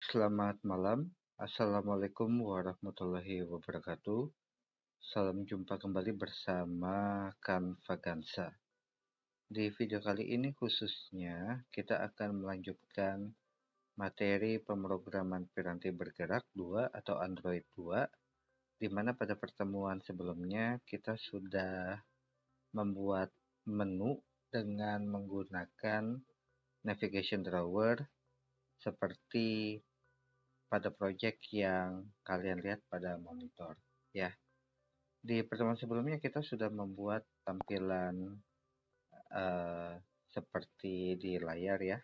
Selamat malam. Assalamualaikum warahmatullahi wabarakatuh. Salam jumpa kembali bersama Kanvagansa. Di video kali ini khususnya kita akan melanjutkan materi pemrograman piranti bergerak 2 atau Android 2, di mana pada pertemuan sebelumnya kita sudah membuat menu dengan menggunakan navigation drawer seperti pada project yang kalian lihat pada monitor ya. Di pertemuan sebelumnya kita sudah membuat tampilan seperti di layar ya.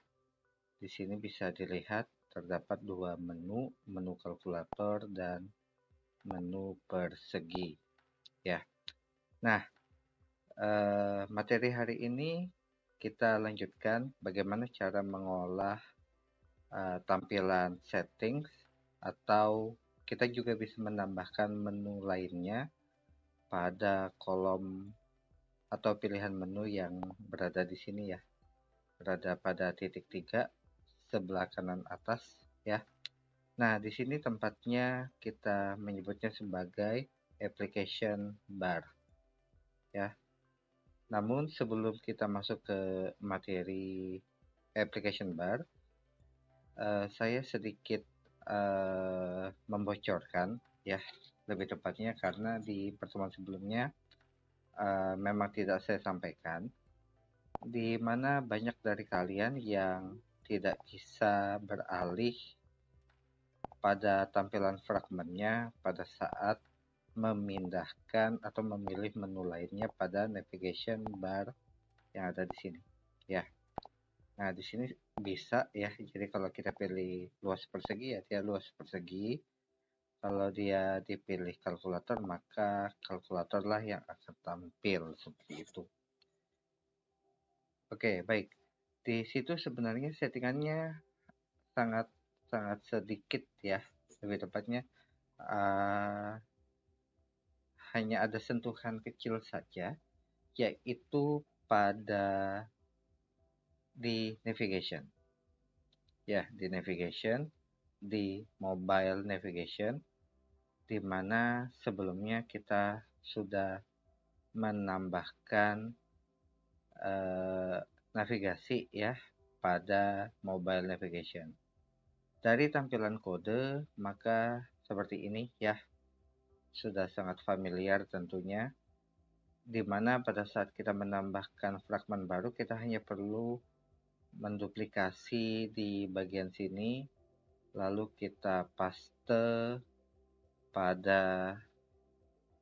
Di sini bisa dilihat terdapat dua menu, menu kalkulator dan menu persegi ya. Nah, materi hari ini kita lanjutkan bagaimana cara mengolah tampilan settings, atau kita juga bisa menambahkan menu lainnya pada kolom atau pilihan menu yang berada di sini ya, berada pada titik 3 sebelah kanan atas ya. Nah, di sini tempatnya kita menyebutnya sebagai application bar ya. Namun sebelum kita masuk ke materi application bar, saya sedikit membocorkan ya, lebih tepatnya karena di pertemuan sebelumnya memang tidak saya sampaikan, di mana banyak dari kalian yang tidak bisa beralih pada tampilan fragmennya pada saat memindahkan atau memilih menu lainnya pada navigation bar yang ada di sini ya. Nah, di sini bisa ya. Jadi kalau kita pilih luas persegi ya dia luas persegi. Kalau dia dipilih kalkulator maka kalkulatorlah yang akan tampil seperti itu. Oke, baik. Di situ sebenarnya settingannya sangat sedikit ya. Lebih tepatnya hanya ada sentuhan kecil saja, yaitu pada di navigation ya, di navigation, di mobile navigation, di mana sebelumnya kita sudah menambahkan navigasi ya pada mobile navigation. Dari tampilan kode maka seperti ini ya, sudah sangat familiar tentunya, di mana pada saat kita menambahkan fragmen baru kita hanya perlu menduplikasi di bagian sini, lalu kita paste pada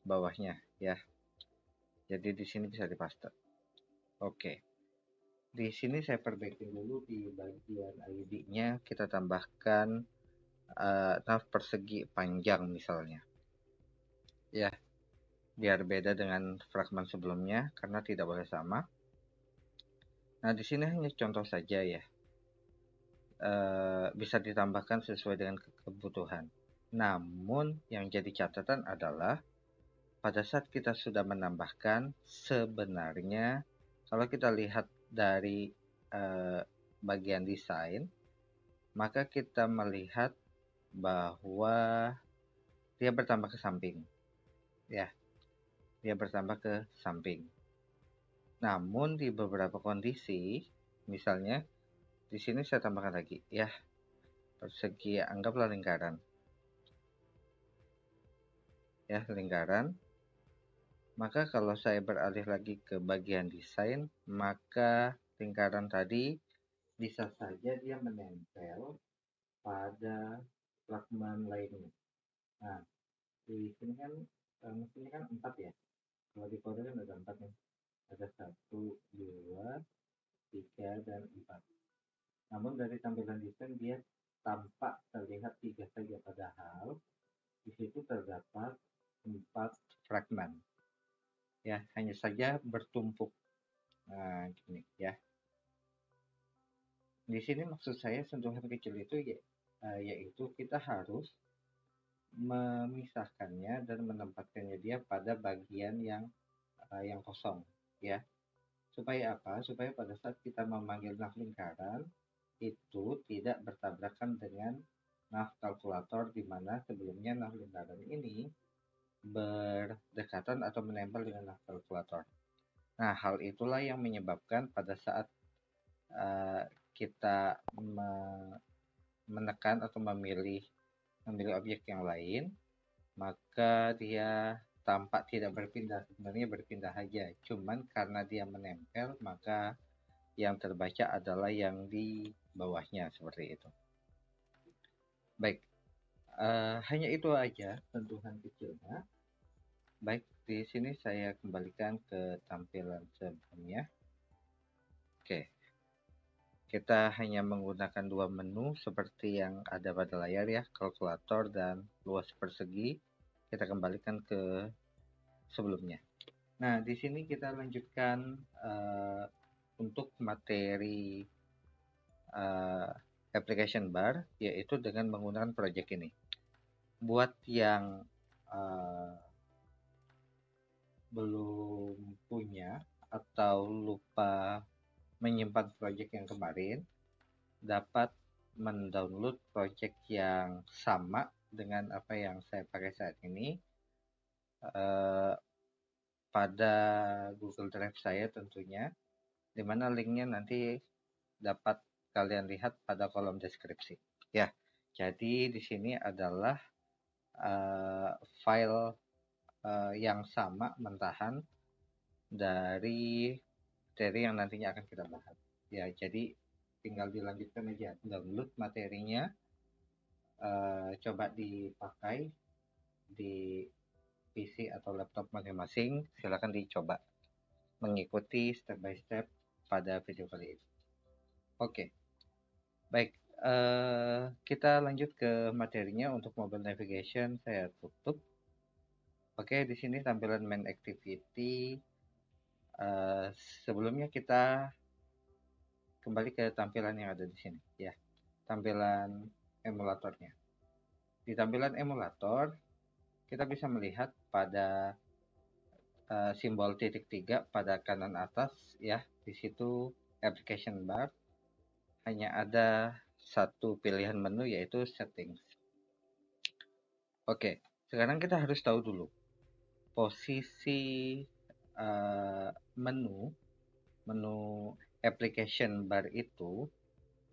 bawahnya ya. Jadi di sini bisa dipaste. Oke. Di sini saya perbaiki dulu di bagian ID-nya, kita tambahkan nav persegi panjang misalnya. Ya, biar beda dengan fragmen sebelumnya karena tidak boleh sama. Nah, di sini hanya contoh saja ya. Bisa ditambahkan sesuai dengan kebutuhan. Namun yang jadi catatan adalah pada saat kita sudah menambahkan, sebenarnya kalau kita lihat dari bagian desain, maka kita melihat bahwa dia bertambah ke samping ya, dia bertambah ke samping. Namun di beberapa kondisi, misalnya di sini saya tambahkan lagi ya, persegi, anggaplah lingkaran ya, lingkaran. Maka kalau saya beralih lagi ke bagian desain, maka lingkaran tadi bisa saja dia menempel pada fragmen lainnya. Nah, di sini kan mestinya kan 4 ya. Kalau di kode kan ada 4 nih. Ada 1, 2, 3, dan 4. Namun dari tampilan desain dia tampak terlihat 3 saja, padahal di situ terdapat 4 fragmen. Ya, hanya saja bertumpuk. Nah, gini ya. Di sini maksud saya sentuhan kecil itu yaitu kita harus memisahkannya dan menempatkannya dia pada bagian yang kosong ya. Supaya apa? Supaya pada saat kita memanggil nav lingkaran itu tidak bertabrakan dengan nav kalkulator, di mana sebelumnya nav lingkaran ini berdekatan atau menempel dengan nav kalkulator. Nah, hal itulah yang menyebabkan pada saat kita menekan atau memilih objek yang lain, maka dia tampak tidak berpindah, sebenarnya berpindah aja. Cuman karena dia menempel, maka yang terbaca adalah yang di bawahnya, seperti itu. Baik, hanya itu aja sentuhan kecilnya. Baik, di sini saya kembalikan ke tampilan sebelumnya. Oke, kita hanya menggunakan dua menu seperti yang ada pada layar ya, kalkulator dan luas persegi. Kita kembalikan ke sebelumnya. Nah, di sini kita lanjutkan untuk materi application bar, yaitu dengan menggunakan project ini. Buat yang belum punya atau lupa menyimpan project yang kemarin, dapat mendownload project yang sama dengan apa yang saya pakai saat ini pada Google Drive saya tentunya, dimana linknya nanti dapat kalian lihat pada kolom deskripsi. Ya, jadi di sini adalah file yang sama mentahan dari materi yang nantinya akan kita bahas. Ya, jadi tinggal dilanjutkan aja, download materinya, coba dipakai di PC atau laptop masing-masing. Silakan dicoba mengikuti step by step pada video kali ini. Oke, baik, kita lanjut ke materinya. Untuk mobile navigation saya tutup. Oke, di sini tampilan main activity. Sebelumnya kita kembali ke tampilan yang ada di sini ya, tampilan emulatornya. Di tampilan emulator kita bisa melihat pada simbol titik 3 pada kanan atas ya, di situ application bar hanya ada satu pilihan menu, yaitu settings. Oke, sekarang kita harus tahu dulu posisi menu application bar itu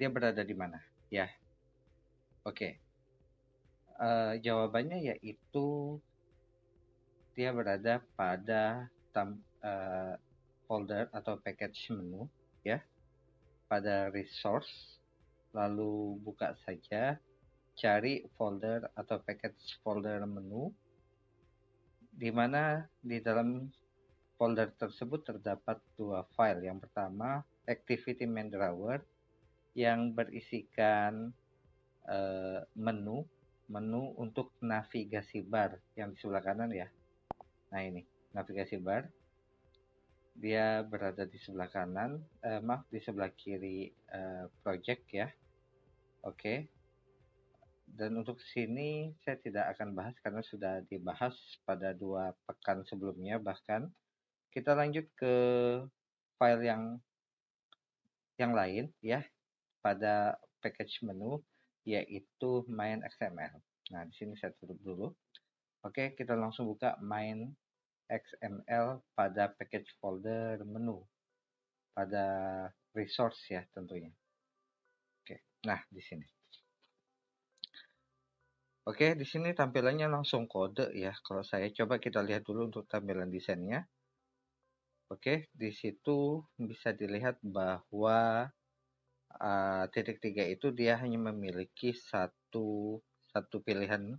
dia berada di mana ya. Oke, jawabannya yaitu dia berada pada folder atau package menu ya, pada resource, lalu buka saja, cari folder atau package folder menu, di mana di dalam folder tersebut terdapat dua file. Yang pertama activity main drawer yang berisikan menu untuk navigasi bar yang di sebelah kanan ya. Nah, ini navigasi bar, dia berada di sebelah kanan, di sebelah kiri project ya. Oke, dan untuk sini saya tidak akan bahas karena sudah dibahas pada 2 pekan sebelumnya. Bahkan kita lanjut ke file yang lain ya, pada package menu, yaitu main XML. Nah, di sini saya tutup dulu. Oke, kita langsung buka main XML pada package folder menu, pada resource ya tentunya. Oke, nah di sini. Oke, di sini tampilannya langsung kode ya. Kalau saya coba kita lihat dulu untuk tampilan desainnya. Oke, di situ bisa dilihat bahwa titik 3 itu dia hanya memiliki satu pilihan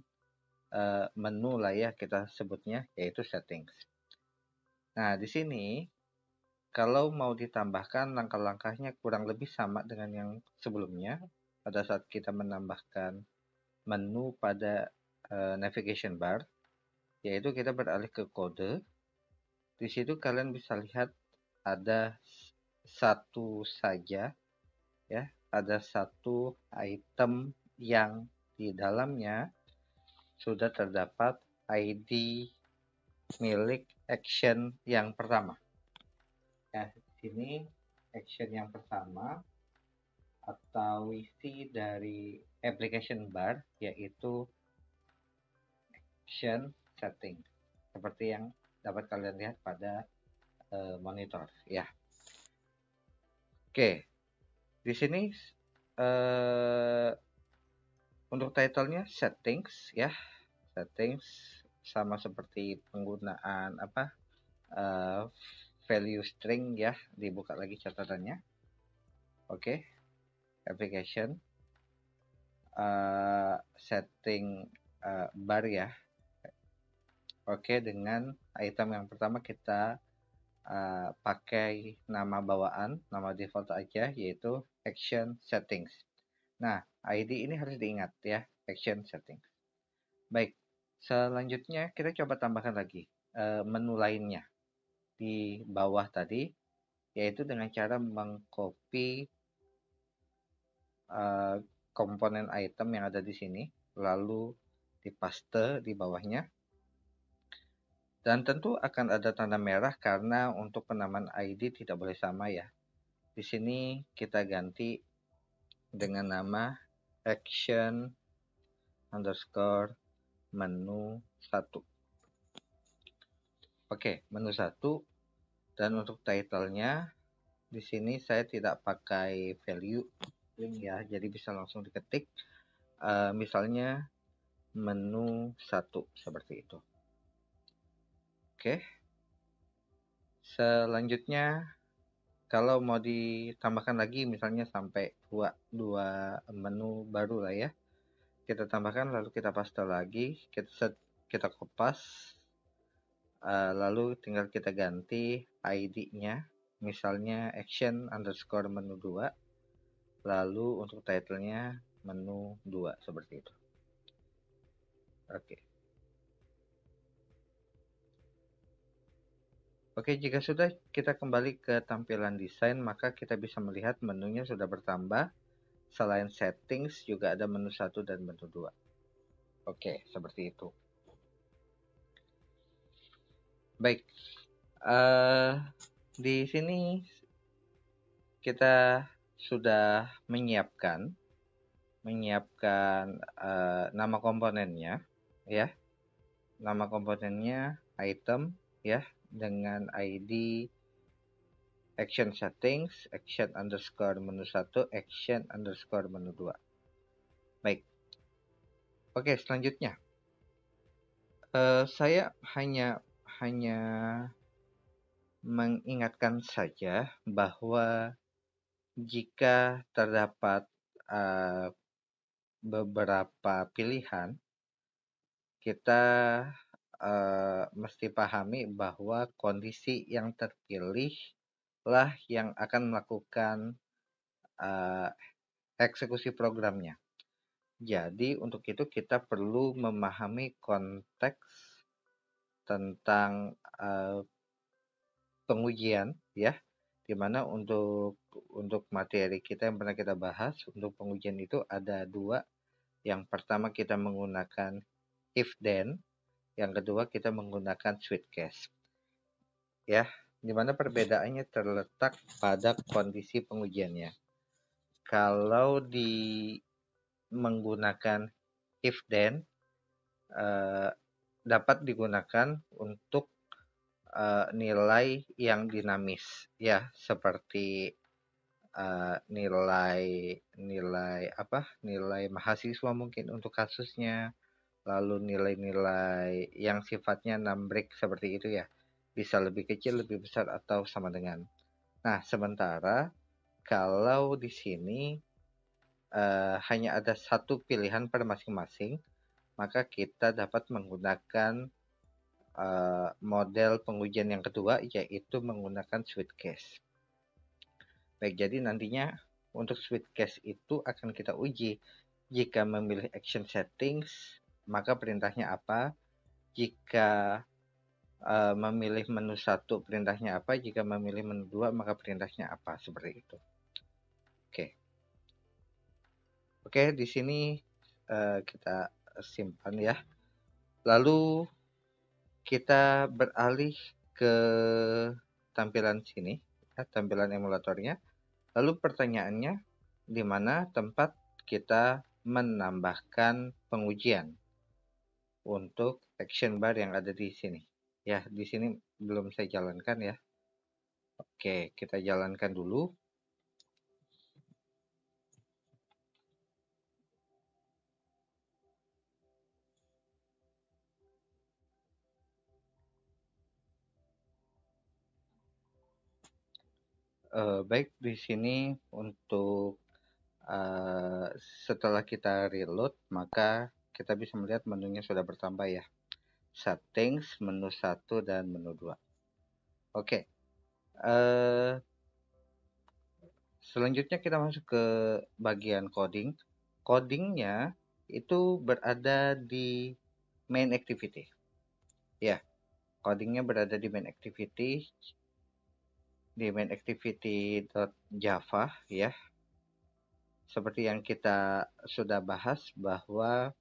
menu lah ya, kita sebutnya, yaitu settings. Nah, di sini kalau mau ditambahkan, langkah-langkahnya kurang lebih sama dengan yang sebelumnya. Pada saat kita menambahkan menu pada navigation bar, yaitu kita beralih ke kode. Di situ kalian bisa lihat ada satu saja ya, ada satu item yang di dalamnya sudah terdapat ID milik action yang pertama. Ya, di sini action yang pertama atau isi dari application bar, yaitu action setting, seperti yang dapat kalian lihat pada monitor ya. Oke, di sini untuk titlenya settings ya, settings sama seperti penggunaan value string ya. Dibuka lagi catatannya. Oke, application setting bar ya. Oke, dengan item yang pertama kita pakai nama bawaan, nama default aja, yaitu action settings. Nah, ID ini harus diingat ya, action settings. Baik, selanjutnya kita coba tambahkan lagi menu lainnya di bawah tadi, yaitu dengan cara mengcopy komponen item yang ada di sini, lalu dipaste di bawahnya. Dan tentu akan ada tanda merah karena untuk penamaan ID tidak boleh sama ya. Di sini kita ganti dengan nama action underscore menu 1. Oke, menu 1. Dan untuk title-nya di sini saya tidak pakai value string ya, jadi bisa langsung diketik misalnya menu 1 seperti itu. Oke. Selanjutnya kalau mau ditambahkan lagi misalnya sampai dua menu baru lah ya. Kita tambahkan lalu kita paste lagi, kita kopas, lalu tinggal kita ganti ID-nya, misalnya action underscore menu 2, lalu untuk title-nya menu 2 seperti itu. Oke. Oke, jika sudah kita kembali ke tampilan desain, maka kita bisa melihat menunya sudah bertambah. Selain settings, juga ada menu 1 dan menu 2. Oke, seperti itu. Baik, di sini kita sudah menyiapkan nama komponennya, ya. Nama komponennya item, ya, dengan ID action settings, action underscore menu 1, action underscore menu 2. Baik. Oke, selanjutnya. Saya hanya mengingatkan saja bahwa jika terdapat beberapa pilihan, kita mesti pahami bahwa kondisi yang terpilih lah yang akan melakukan eksekusi programnya. Jadi untuk itu kita perlu memahami konteks tentang pengujian ya, dimana untuk materi kita yang pernah kita bahas untuk pengujian itu ada 2. Yang pertama kita menggunakan if then, yang kedua kita menggunakan switch case ya, dimana perbedaannya terletak pada kondisi pengujiannya. Kalau menggunakan if then dapat digunakan untuk nilai yang dinamis ya, seperti nilai mahasiswa mungkin untuk kasusnya, lalu nilai-nilai yang sifatnya numeric seperti itu ya, bisa lebih kecil, lebih besar, atau sama dengan. Nah, sementara kalau di sini hanya ada satu pilihan per masing-masing, maka kita dapat menggunakan model pengujian yang kedua, yaitu menggunakan switch case. Baik, jadi nantinya untuk switch case itu akan kita uji. Jika memilih action settings, maka perintahnya apa? Jika memilih menu 1, perintahnya apa? Jika memilih menu 2, maka perintahnya apa? Seperti itu. Oke, di sini kita simpan ya. Lalu kita beralih ke tampilan sini, ya, tampilan emulatornya. Lalu pertanyaannya, di mana tempat kita menambahkan pengujian untuk action bar yang ada di sini. Ya, di sini belum saya jalankan ya. Oke, kita jalankan dulu. Baik, di sini untuk setelah kita reload, maka kita bisa melihat menunya sudah bertambah ya. Settings, menu 1 dan menu 2. Oke. Selanjutnya kita masuk ke bagian coding. Codingnya itu berada di main activity. Ya, codingnya berada di main activity. Di main activity.java ya. Seperti yang kita sudah bahas bahwa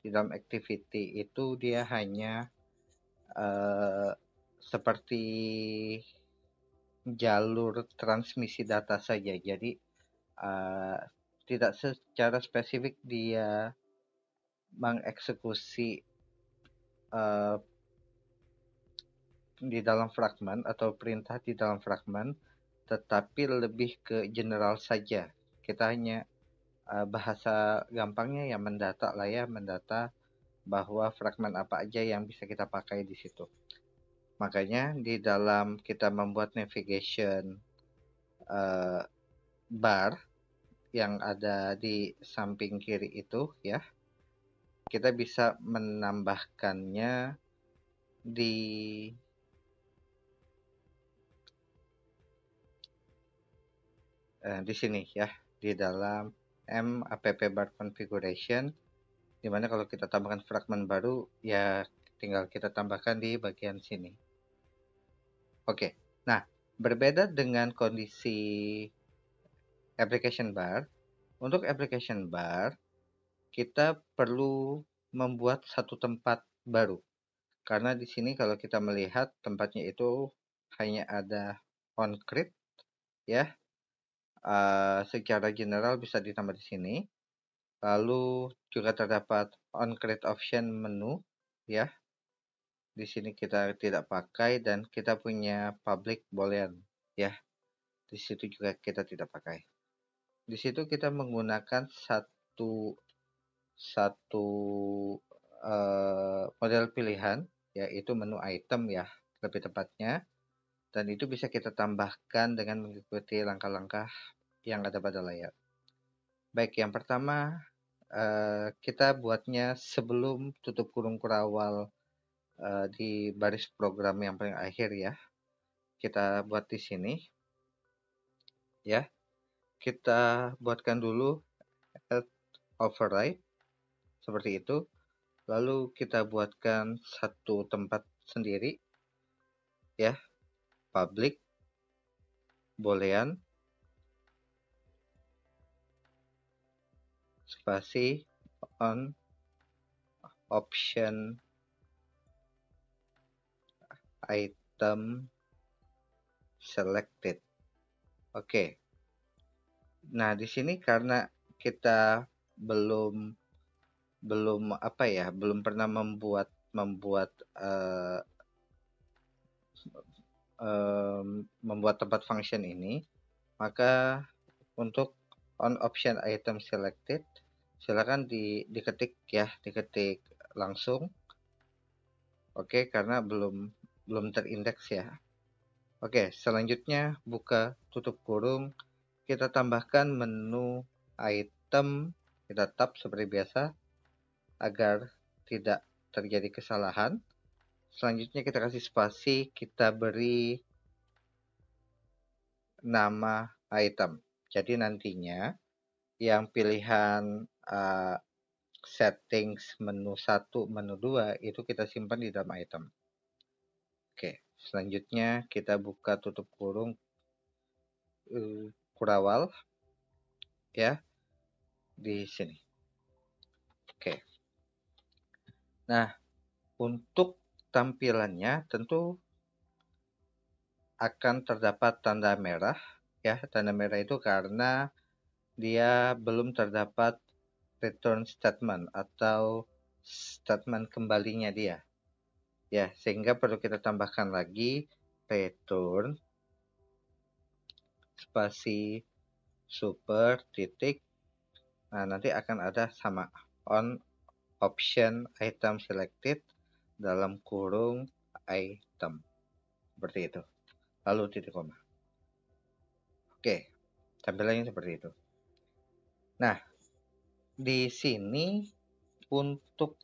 di dalam activity itu dia hanya seperti jalur transmisi data saja. Jadi tidak secara spesifik dia mengeksekusi di dalam fragment atau perintah di dalam fragment, tetapi lebih ke general saja. Kita hanya bahasa gampangnya ya mendata lah ya, mendata bahwa fragment apa aja yang bisa kita pakai di situ. Makanya di dalam kita membuat navigation bar yang ada di samping kiri itu ya, kita bisa menambahkannya di sini ya, di dalam app bar configuration, dimana kalau kita tambahkan fragment baru ya tinggal kita tambahkan di bagian sini. Oke, nah berbeda dengan kondisi application bar, untuk application bar kita perlu membuat satu tempat baru. Karena di sini kalau kita melihat tempatnya itu hanya ada onCreate ya. Secara general bisa ditambah di sini. Lalu juga terdapat onCreate option menu ya. Di sini kita tidak pakai dan kita punya public boolean ya. Di situ juga kita tidak pakai. Di situ kita menggunakan satu model pilihan yaitu menu item ya lebih tepatnya, dan itu bisa kita tambahkan dengan mengikuti langkah-langkah yang ada pada layar. Baik, yang pertama kita buatnya sebelum tutup kurung kurawal di baris program yang paling akhir ya. Kita buat di sini ya. Kita buatkan dulu override seperti itu. Lalu kita buatkan satu tempat sendiri ya, public boolean spasi on option item selected. Oke. Nah, di sini karena kita belum pernah membuat tempat function ini, maka untuk on option item selected silakan diketik langsung. Oke, karena belum terindeks ya. Oke, selanjutnya buka tutup kurung, kita tambahkan menu item, kita tab seperti biasa agar tidak terjadi kesalahan. Selanjutnya kita kasih spasi, kita beri nama item. Jadi nantinya yang pilihan settings menu 1, menu 2 itu kita simpan di dalam item. Oke, selanjutnya kita buka tutup kurung kurawal ya di sini. Oke. Nah, untuk tampilannya tentu akan terdapat tanda merah ya. Tanda merah itu karena dia belum terdapat return statement atau statement kembalinya dia. Ya, sehingga perlu kita tambahkan lagi return spasi super titik. Nah, nanti akan ada sama on option item selected dalam kurung item. Seperti itu. Lalu titik koma. Oke, tampilannya seperti itu. Nah, di sini untuk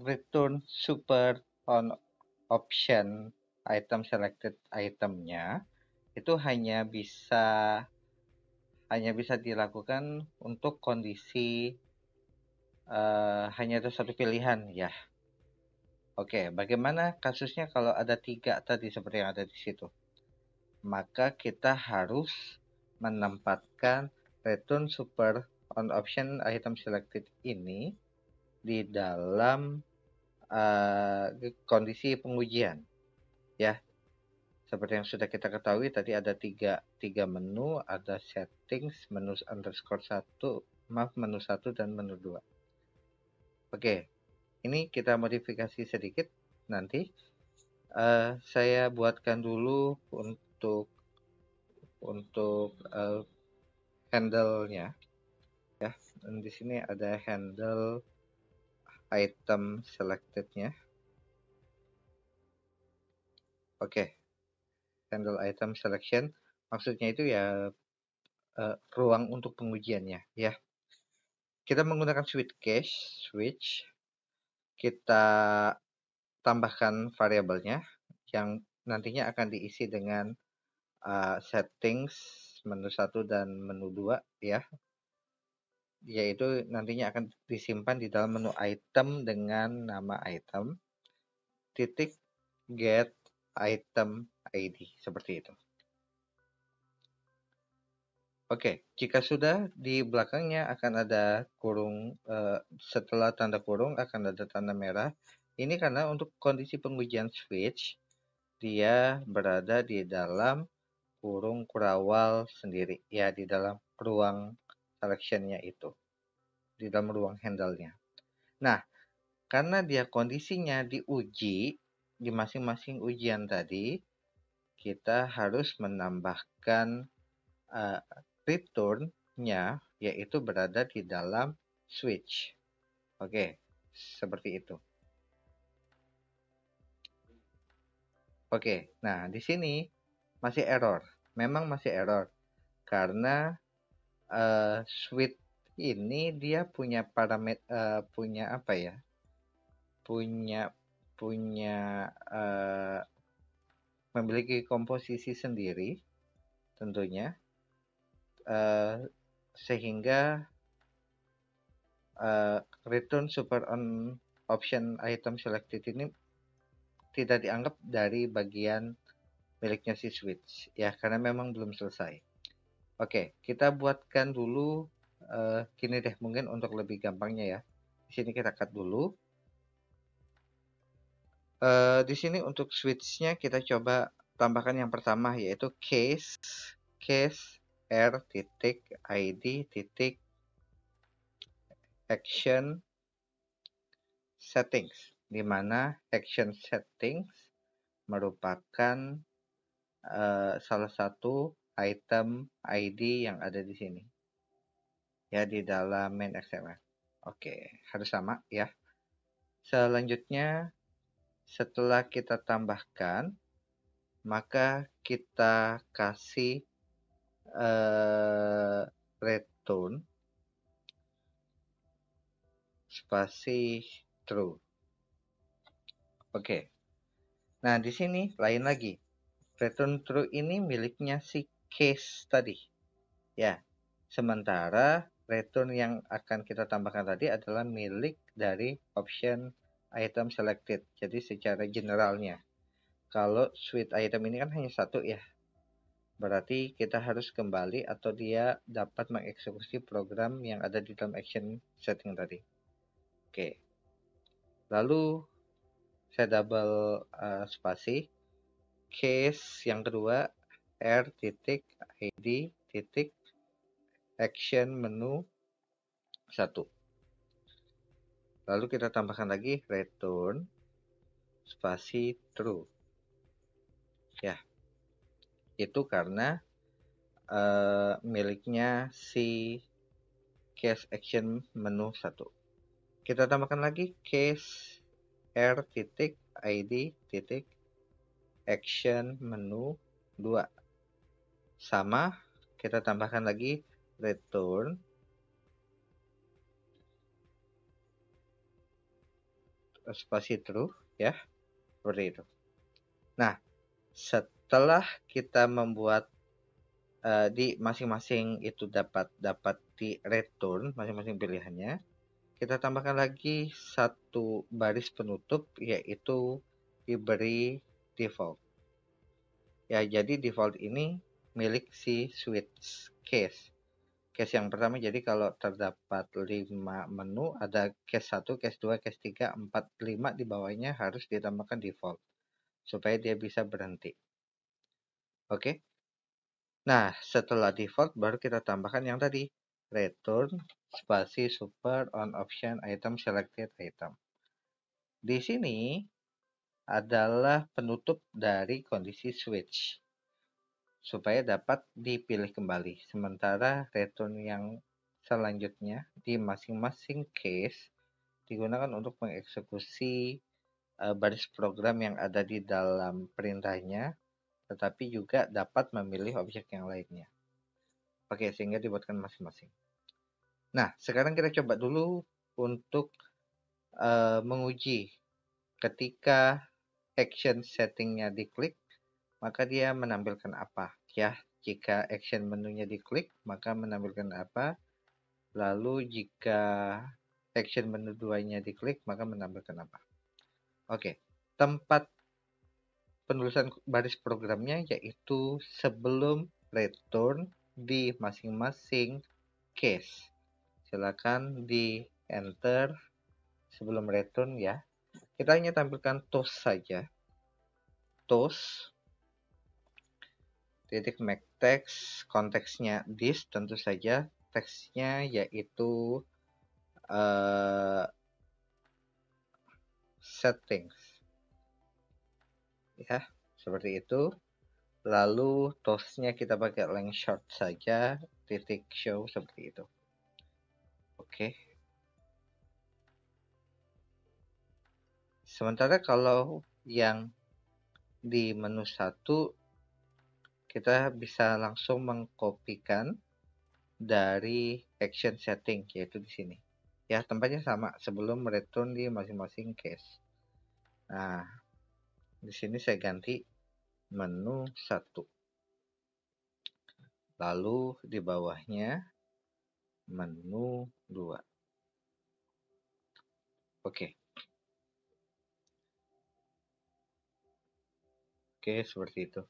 return super on option item selected itemnya itu hanya bisa dilakukan untuk kondisi hanya ada satu pilihan ya. Oke, bagaimana kasusnya kalau ada 3 tadi seperti yang ada di situ? Maka kita harus menempatkan return super on option item selected ini di dalam kondisi pengujian ya. Seperti yang sudah kita ketahui tadi ada tiga menu, ada settings, menu underscore 1, menu 1 dan menu 2. Oke, ini kita modifikasi sedikit nanti. Saya buatkan dulu untuk handle-nya ya. Dan di sini ada handle item selected-nya. Oke. Handle item selection maksudnya itu ya ruang untuk pengujiannya ya. Kita menggunakan switch, kita tambahkan variabelnya yang nantinya akan diisi dengan settings menu 1 dan menu 2 ya. Yaitu nantinya akan disimpan di dalam menu item dengan nama item titik get item ID seperti itu. Oke, jika sudah di belakangnya akan ada kurung, setelah tanda kurung akan ada tanda merah. Ini karena untuk kondisi pengujian switch, dia berada di dalam kurung kurawal sendiri, ya di dalam ruang selection-nya itu, di dalam ruang handle-nya. Nah, karena dia kondisinya diuji di masing-masing ujian tadi, kita harus menambahkan return-nya yaitu berada di dalam switch. Oke, seperti itu. Oke, nah di sini masih error. Memang masih error karena switch ini dia punya parameter punya apa ya? Punya memiliki komposisi sendiri tentunya sehingga return super on option item selected ini tidak dianggap dari bagian miliknya si switch ya karena memang belum selesai. Oke, kita buatkan dulu gini deh mungkin untuk lebih gampangnya ya. Di sini kita cut dulu. Di sini untuk switch-nya kita coba tambahkan yang pertama yaitu case r titik id titik action settings, di mana action settings merupakan salah satu item ID yang ada di sini ya di dalam main XML. Oke, harus sama ya. Selanjutnya setelah kita tambahkan maka kita kasih return spasi true. Oke. Nah, di sini lain lagi. Return true ini miliknya si case tadi. Ya. Sementara return yang akan kita tambahkan tadi adalah milik dari option item selected. Jadi secara generalnya. Kalau suite item ini kan hanya satu ya. Berarti kita harus kembali atau dia dapat mengeksekusi program yang ada di dalam action setting tadi. Oke. Lalu saya double spasi. Case yang kedua r titik id titik action menu 1. Lalu kita tambahkan lagi return spasi true. Ya, itu karena miliknya si case action menu 1. Kita tambahkan lagi case r.id action menu 2. Sama, kita tambahkan lagi return spasi true, ya, seperti itu. Nah, setelah kita membuat di masing-masing itu dapat di return masing-masing pilihannya, kita tambahkan lagi satu baris penutup, yaitu diberi default. Ya, jadi default ini milik si switch case. Case yang pertama, jadi kalau terdapat 5 menu, ada case 1, case 2, case 3, 4, 5 di bawahnya harus ditambahkan default supaya dia bisa berhenti. Oke. Nah, setelah default baru kita tambahkan yang tadi, return spasi super on option item selected item. Di sini adalah penutup dari kondisi switch supaya dapat dipilih kembali. Sementara return yang selanjutnya di masing-masing case digunakan untuk mengeksekusi baris program yang ada di dalam perintahnya, tetapi juga dapat memilih objek yang lainnya. Oke, sehingga dibuatkan masing-masing. Nah, sekarang kita coba dulu untuk menguji ketika action settingnya diklik, maka dia menampilkan apa. Ya, jika action menunya diklik, maka menampilkan apa. Lalu jika action menu 2-nya diklik, maka menampilkan apa. Oke, tempat penulisan baris programnya yaitu sebelum return di masing-masing case. Silakan di enter sebelum return ya. Kita hanya tampilkan toast saja. Toast titik make text, konteksnya this tentu saja, teksnya yaitu settings. Ya, seperti itu. Lalu toastnya kita pakai length short saja, titik show seperti itu. Oke. Sementara kalau yang di menu 1 kita bisa langsung mengkopikan dari action setting, yaitu di sini. Ya, tempatnya sama sebelum return di masing-masing case. Nah, di sini saya ganti menu 1. Lalu di bawahnya menu 2. Oke. Oke, seperti itu.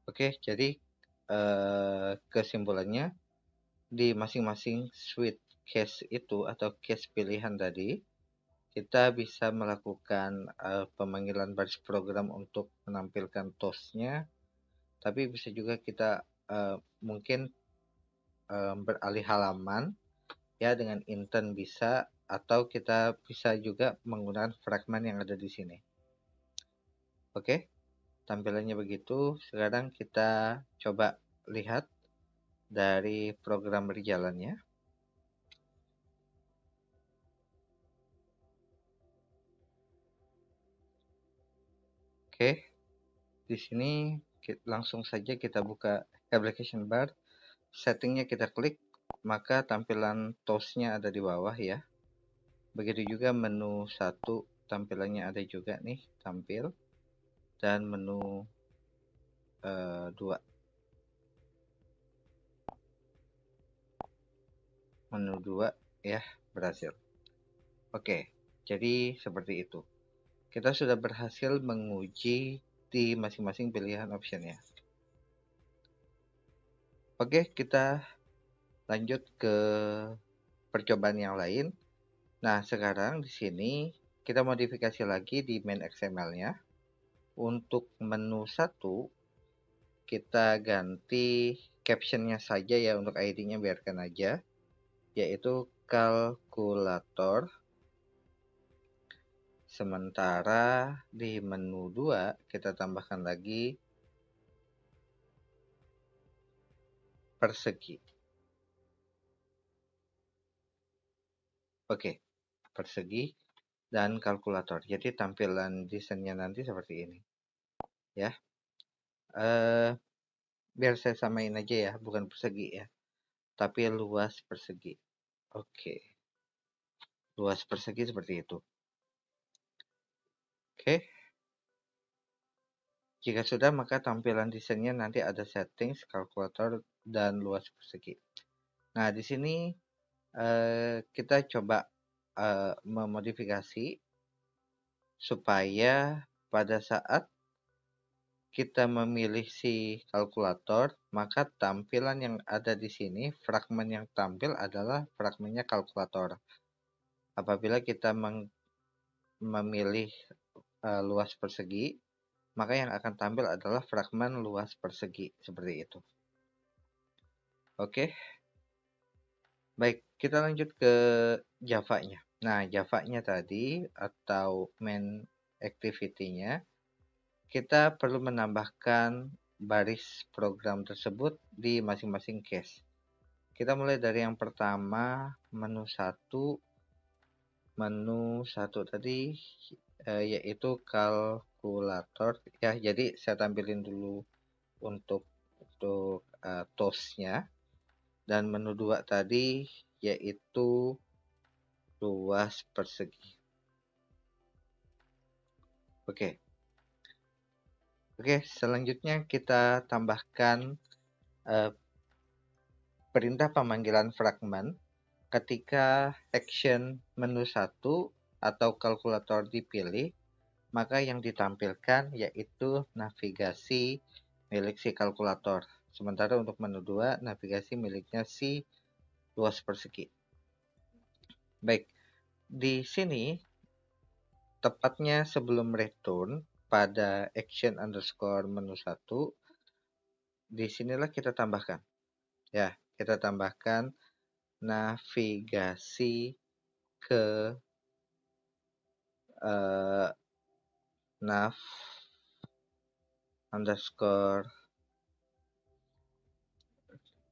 Oke, jadi kesimpulannya di masing-masing switch case itu atau case pilihan tadi, kita bisa melakukan pemanggilan baris program untuk menampilkan toastnya, tapi bisa juga kita mungkin beralih halaman ya dengan intent bisa, atau kita bisa juga menggunakan fragment yang ada di sini. Oke, tampilannya begitu. Sekarang kita coba lihat dari program berjalannya. Oke, di sini langsung saja kita buka application bar, settingnya kita klik, maka tampilan toastnya ada di bawah ya. Begitu juga menu 1 tampilannya ada juga nih, tampil, dan menu 2. Menu 2 ya, berhasil. Oke, jadi seperti itu. Kita sudah berhasil menguji di masing-masing pilihan optionnya. Oke, kita lanjut ke percobaan yang lain. Nah, sekarang di sini kita modifikasi lagi di main XML-nya. untuk menu 1 kita ganti captionnya saja ya, untuk ID-nya biarkan aja, yaitu kalkulator. Sementara di menu 2 kita tambahkan lagi persegi. Oke, persegi dan kalkulator. Jadi tampilan desainnya nanti seperti ini. Ya. Biar saya samain aja ya, bukan persegi ya, tapi luas persegi. Oke. Luas persegi seperti itu. Oke. Jika sudah, maka tampilan desainnya nanti ada settings, kalkulator, dan luas persegi. Nah, di sini kita coba memodifikasi supaya pada saat kita memilih si kalkulator, maka tampilan yang ada di sini, fragmen yang tampil adalah fragmennya kalkulator. Apabila kita memilih luas persegi, maka yang akan tampil adalah fragmen luas persegi, seperti itu. Oke. Baik, kita lanjut ke Java-nya. Nah, Java-nya tadi atau main activity-nya, kita perlu menambahkan baris program tersebut di masing-masing case. Kita mulai dari yang pertama, menu 1. Menu 1 tadi yaitu kalkulator ya. Jadi saya tampilin dulu untuk tools-nya. Dan menu 2 tadi yaitu luas persegi. Oke, selanjutnya kita tambahkan perintah pemanggilan fragmen ketika action menu 1 atau kalkulator dipilih, maka yang ditampilkan yaitu navigasi milik si kalkulator. Sementara untuk menu 2, navigasi miliknya si luas persegi. Baik, di sini tepatnya sebelum return pada action underscore menu 1, disinilah kita tambahkan. Ya, kita tambahkan navigasi ke nav underscore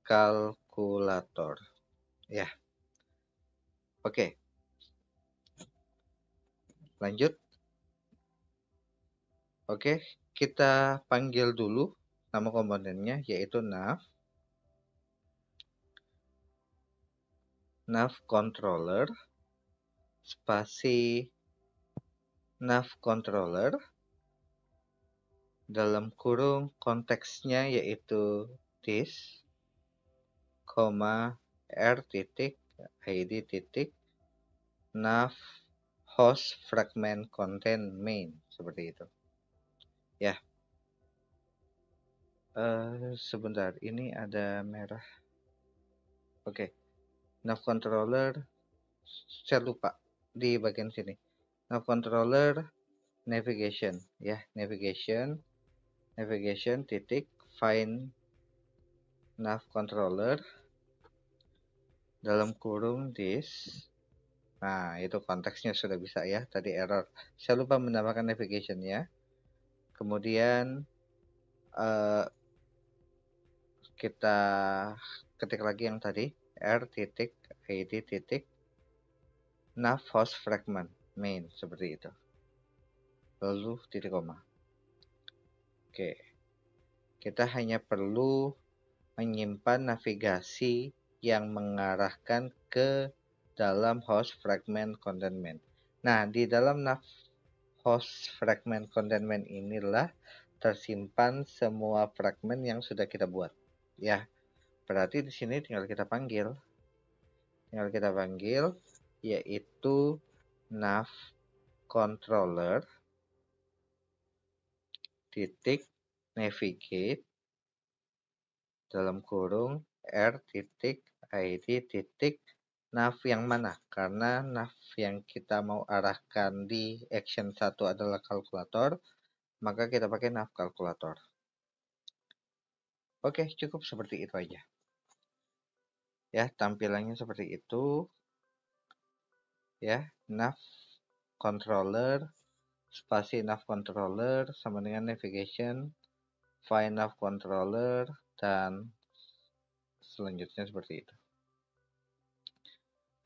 kalkulator. Ya. Oke. Lanjut. Oke, kita panggil dulu nama komponennya yaitu nav controller spasi nav controller dalam kurung konteksnya yaitu this, r titik id titik nav host fragment content main, seperti itu. Ya. Sebentar, ini ada merah. Oke. Nav controller, saya lupa di bagian sini. Nav controller navigation, ya, navigation titik find nav controller dalam kurung this. Nah, itu konteksnya sudah bisa ya, tadi error. Saya lupa menambahkan navigation ya. Kemudian kita ketik lagi yang tadi, r titik id titik nav host fragment main, seperti itu. Lalu titik koma. Oke. Kita hanya perlu menyimpan navigasi yang mengarahkan ke dalam host fragment content main. Nah, di dalam nav host fragment content main inilah tersimpan semua fragmen yang sudah kita buat. Ya, berarti di sini tinggal kita panggil. Yaitu nav controller titik navigate dalam kurung r titik id titik nav yang mana, karena nav yang kita mau arahkan di action 1 adalah kalkulator, maka kita pakai nav kalkulator. Oke, cukup seperti itu aja. Ya, tampilannya seperti itu. Ya, nav controller, spasi nav controller sama dengan navigation, find nav controller, dan selanjutnya seperti itu.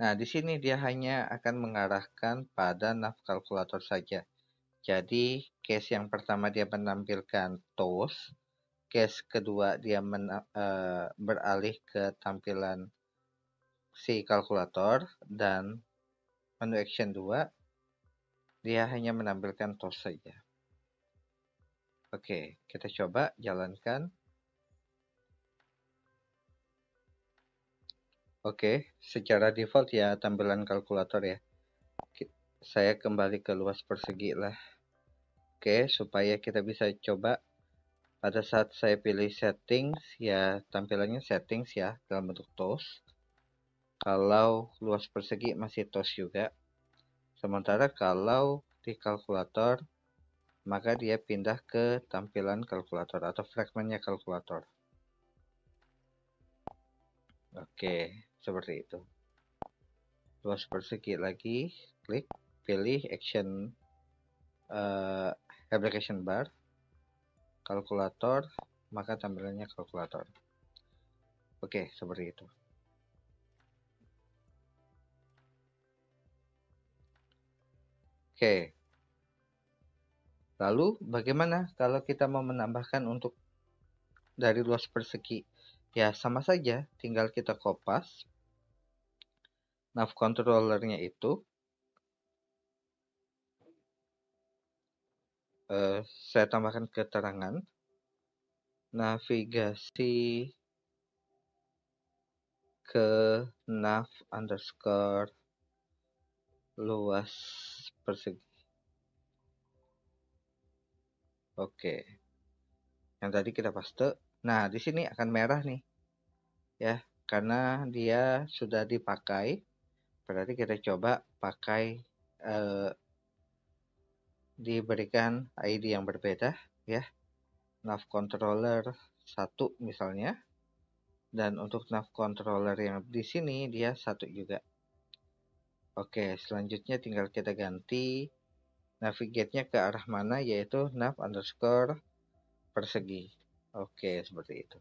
Nah, di sini dia hanya akan mengarahkan pada nav kalkulator saja. Jadi, case yang pertama dia menampilkan TOS, case kedua dia beralih ke tampilan si kalkulator, dan menu action 2 dia hanya menampilkan TOS saja. Oke, kita coba jalankan. Oke, secara default ya tampilan kalkulator ya. Saya kembali ke luas persegi lah. Oke, supaya kita bisa coba. Pada saat saya pilih settings, ya tampilannya settings ya dalam bentuk TOS. Kalau luas persegi masih TOS juga. Sementara kalau di kalkulator, maka dia pindah ke tampilan kalkulator atau fragmennya kalkulator. Oke, seperti itu. Luas persegi lagi, klik, pilih action application bar, kalkulator, maka tampilannya kalkulator. Oke, seperti itu. Oke. Lalu bagaimana kalau kita mau menambahkan untuk dari luas persegi? Ya sama saja, tinggal kita kopas nav controllernya itu. Saya tambahkan keterangan navigasi ke nav underscore luas persegi. Oke. Yang tadi kita paste. Nah, di sini akan merah nih. Ya, karena dia sudah dipakai. Berarti kita coba pakai diberikan ID yang berbeda ya. Nav controller 1 misalnya. Dan untuk nav controller yang di sini dia 1 juga. Oke, selanjutnya tinggal kita ganti navigate-nya ke arah mana, yaitu nav underscore persegi. Oke, seperti itu.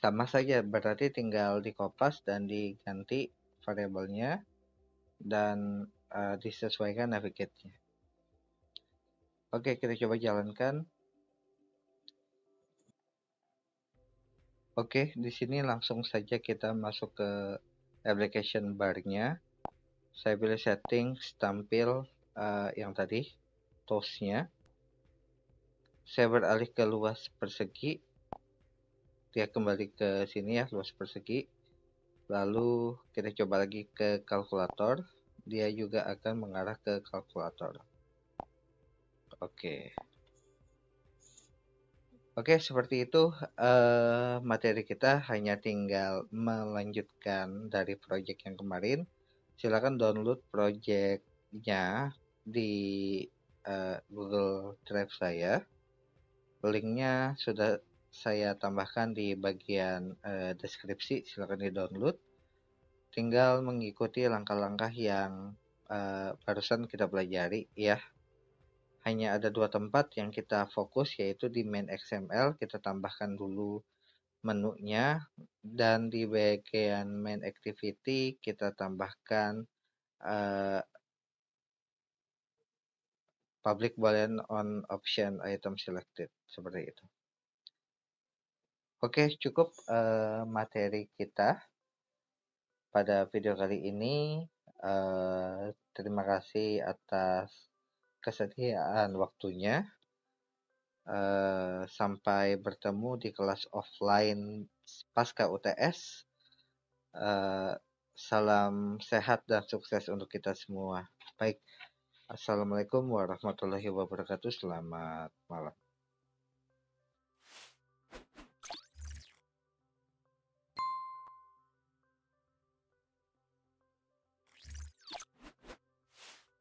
Sama saja, berarti tinggal dikopas dan diganti variabelnya dan disesuaikan navigate-nya. Oke, kita coba jalankan. Oke, di sini langsung saja kita masuk ke application bar-nya. Saya pilih settings, tampil yang tadi, TOS-nya. Saya beralih ke luas persegi. Dia kembali ke sini ya, luas persegi. Lalu kita coba lagi ke kalkulator. Dia juga akan mengarah ke kalkulator. Oke. Oke, seperti itu materi kita, hanya tinggal melanjutkan dari project yang kemarin. Silakan download projectnya di Google Drive saya. Linknya sudah saya tambahkan di bagian deskripsi. Silakan di download. Tinggal mengikuti langkah-langkah yang barusan kita pelajari ya. Hanya ada 2 tempat yang kita fokus, yaitu di main XML kita tambahkan dulu menunya, dan di bagian main activity kita tambahkan public boolean on option item selected, seperti itu. Oke, cukup materi kita pada video kali ini. Terima kasih atas kesediaan waktunya. Sampai bertemu di kelas offline pasca UTS. Salam sehat dan sukses untuk kita semua. Baik, assalamualaikum warahmatullahi wabarakatuh. Selamat malam.